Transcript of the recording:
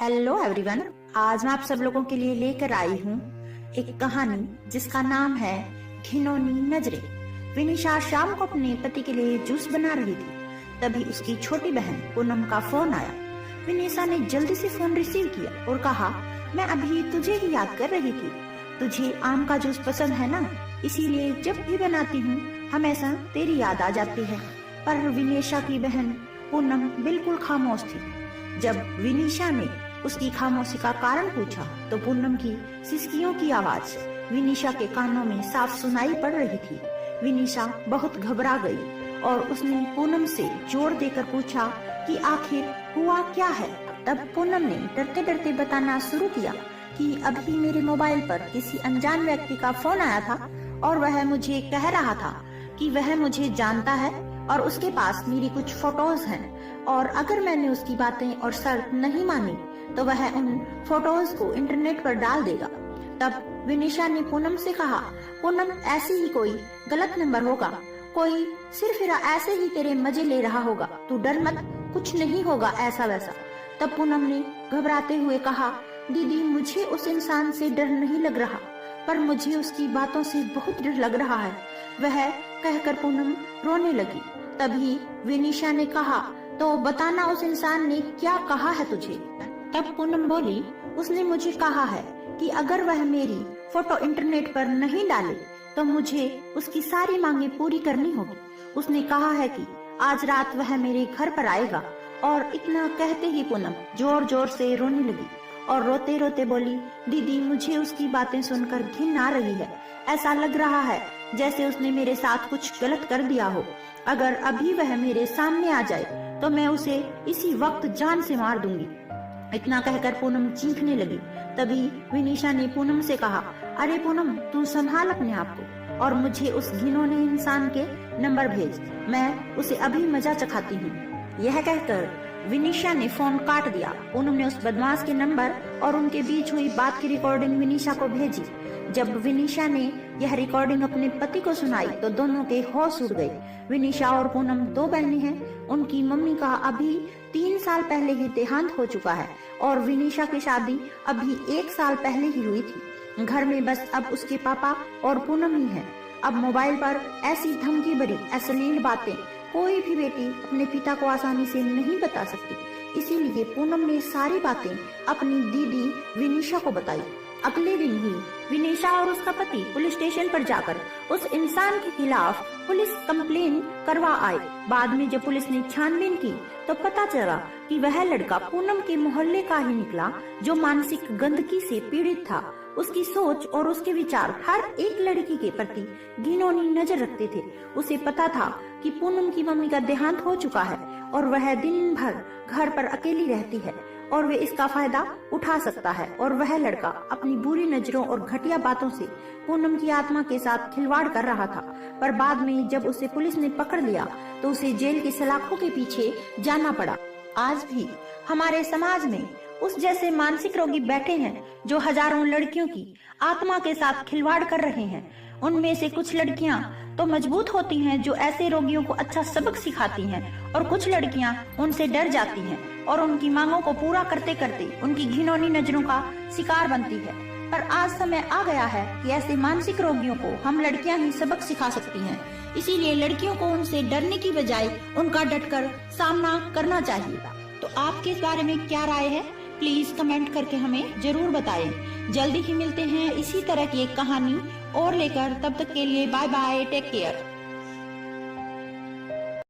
Hello everyone, आज मैं आप सब लोगों के लिए लेकर आई हूँ एक कहानी जिसका नाम है घिनौनी नजरें। विनीशा शाम को अपने पति के लिए जूस बना रही थी, तभी उसकी छोटी बहन पूनम का फोन आया। विनीशा ने जल्दी से फोन रिसीव किया और कहा, मैं अभी तुझे ही याद कर रही थी। तुझे आम का जूस पसंद है ना, इसीलिए जब भी बनाती हूँ हमेशा तेरी याद आ जाती है। पर विनीशा की बहन पूनम बिल्कुल खामोश थी। जब विनीशा ने उसकी खामोशी का कारण पूछा तो पूनम की सिसकियों की आवाज विनीशा के कानों में साफ सुनाई पड़ रही थी। विनीशा बहुत घबरा गई और उसने पूनम से जोर देकर पूछा कि आखिर हुआ क्या है। तब पूनम ने डरते डरते बताना शुरू किया कि अभी मेरे मोबाइल पर किसी अनजान व्यक्ति का फोन आया था और वह मुझे कह रहा था कि वह मुझे जानता है और उसके पास मेरी कुछ फोटोज हैं और अगर मैंने उसकी बातें और शर्त नहीं मानी तो वह उन फोटोज को इंटरनेट पर डाल देगा। तब विनीशा ने पूनम से कहा, पूनम ऐसे ही कोई गलत नंबर होगा, कोई सिर्फ ऐसे ही तेरे मजे ले रहा होगा, तू डर मत, कुछ नहीं होगा ऐसा वैसा। तब पूनम ने घबराते हुए कहा, दीदी मुझे उस इंसान से डर नहीं लग रहा, पर मुझे उसकी बातों से बहुत डर लग रहा है। वह कहकर पूनम रोने लगी। तभी विनीशा ने कहा, तो बताना उस इंसान ने क्या कहा है तुझे। तब पूनम बोली, उसने मुझे कहा है कि अगर वह मेरी फोटो इंटरनेट पर नहीं डाले तो मुझे उसकी सारी मांगे पूरी करनी होगी। उसने कहा है कि आज रात वह मेरे घर पर आएगा। और इतना कहते ही पूनम जोर जोर से रोने लगी और रोते रोते बोली, दीदी मुझे उसकी बातें सुनकर घिन आ रही है। ऐसा लग रहा है जैसे उसने मेरे साथ कुछ गलत कर दिया हो। अगर अभी वह मेरे सामने आ जाए तो मैं उसे इसी वक्त जान से मार दूंगी। इतना कहकर पूनम चीखने लगी। तभी विनीशा ने पूनम से कहा, अरे पूनम तू संभाल अपने आप को और मुझे उस घिनौने इंसान के नंबर भेज, मैं उसे अभी मजा चखाती हूँ। यह कहकर विनीशा ने फोन काट दिया। पूनम ने उस बदमाश के नंबर और उनके बीच हुई बात की रिकॉर्डिंग विनीशा को भेजी। जब विनीशा ने यह रिकॉर्डिंग अपने पति को सुनाई तो दोनों के होश उड़ गए। विनीशा और पूनम दो बहनें हैं। उनकी मम्मी का अभी 3 साल पहले ही देहांत हो चुका है और विनीशा की शादी अभी 1 साल पहले ही हुई थी। घर में बस अब उसके पापा और पूनम ही है। अब मोबाइल पर ऐसी धमकी भरी अश्लील बातें कोई भी बेटी अपने पिता को आसानी से नहीं बता सकती। इसीलिए पूनम ने सारी बातें अपनी दीदी विनीशा को बताई। अगले दिन ही विनीशा और उसका पति पुलिस स्टेशन पर जाकर उस इंसान के खिलाफ पुलिस कंप्लेन करवा आए। बाद में जब पुलिस ने छानबीन की तो पता चला कि वह लड़का पूनम के मोहल्ले का ही निकला जो मानसिक गंदगी से पीड़ित था। उसकी सोच और उसके विचार हर एक लड़की के प्रति घिनौनी नजर रखते थे। उसे पता था कि पूनम की मम्मी का देहांत हो चुका है और वह दिन भर घर पर अकेली रहती है और वे इसका फायदा उठा सकता है। और वह लड़का अपनी बुरी नजरों और घटिया बातों से पूनम की आत्मा के साथ खिलवाड़ कर रहा था। पर बाद में जब उसे पुलिस ने पकड़ लिया तो उसे जेल की सलाखों के पीछे जाना पड़ा। आज भी हमारे समाज में उस जैसे मानसिक रोगी बैठे हैं जो हजारों लड़कियों की आत्मा के साथ खिलवाड़ कर रहे हैं। उनमें से कुछ लड़कियां तो मजबूत होती हैं जो ऐसे रोगियों को अच्छा सबक सिखाती हैं और कुछ लड़कियां उनसे डर जाती हैं और उनकी मांगों को पूरा करते करते उनकी घिनौनी नजरों का शिकार बनती है। पर आज समय आ गया है कि ऐसे मानसिक रोगियों को हम लड़कियां ही सबक सिखा सकती हैं। इसीलिए लड़कियों को उनसे डरने की बजाय उनका डटकर सामना करना चाहिए। तो आपके इस बारे में क्या राय है, प्लीज कमेंट करके हमें जरूर बताएं। जल्दी ही मिलते हैं इसी तरह की एक कहानी और लेकर, तब तक के लिए बाय बाय, टेक केयर।